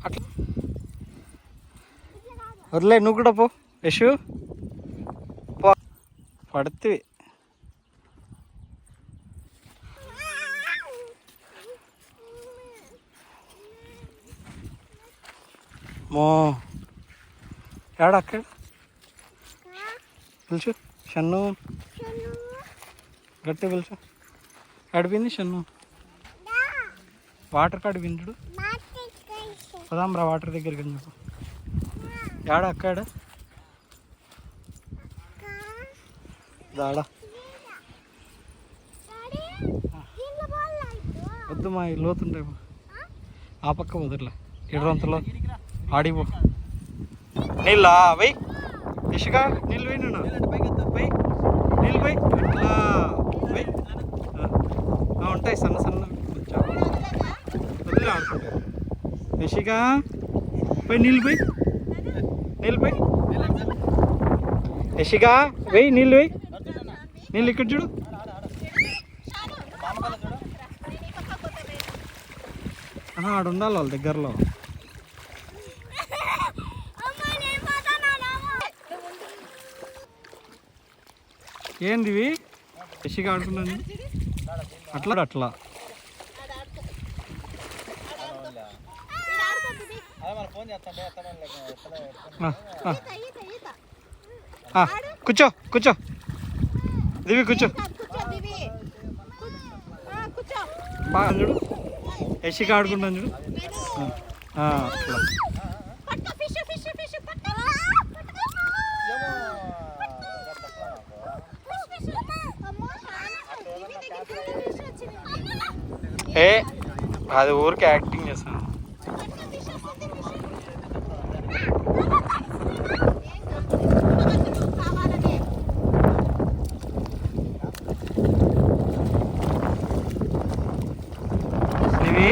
అట్లా వదిలే, నువ్వు కూడా పో యశు, పో. పడుతుంది. మో ఏడ అక్కడ పిలుచు షన్ను, గట్టి పిలుచు. అడిపోయింది షన్ను, వాటర్ కాడి వింటుడు. పదాంరా వాటర్ దగ్గరికి వెళ్ళినప్పుడు. ఏడ అక్కడ దాడా వద్దు, మా లోతుంటాయి. ఆ పక్క వదిలే, ఎడరంతలో ఆడిపో. నీళ్ళా వెయ్యి ఇసుగా, నీళ్ళు వెయ్యి, నేను వెయ్యి, నీళ్ళు వెయ్యి, అట్లా వెయ్యి. ఉంటాయి సన్న సన్న వదిలే, ఆడుకుంటాయి. ఇసుగా పోయి నీళ్ళు పోయి, నీళ్ళు పోయి, ఇసుగా వెయ్యి, నీళ్ళు వెయ్యి, నీళ్ళు ఇక్కడ చూడు. ఆడ ఉండాలి వాళ్ళ దగ్గరలో. ఏంది ఇవి యశిగా ఆడుకున్నాను అట్లా అట్లా. కూర్చో కూర్చో దివి, కూర్చో బాగా చూడు. యశిగా ఆడుకుంటాను చూడు అట్లా. ఏ అది ఊరికి యాక్టింగ్ చేస్తాను. ఇవి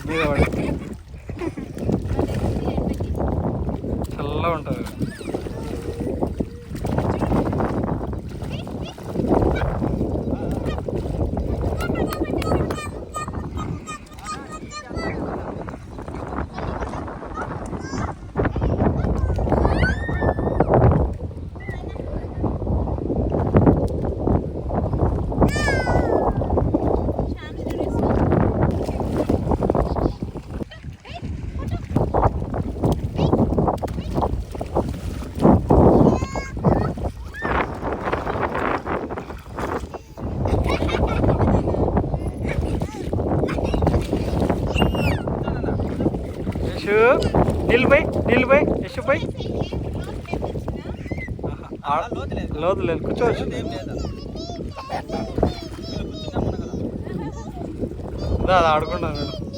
మీద పడి చల్లగా ఉంటుంది. నిలిపోయి నిలిపోయి యశు పోయి, లోతు లేదు, కూర్చోవచ్చు. అది ఆడుకున్నాను నేను.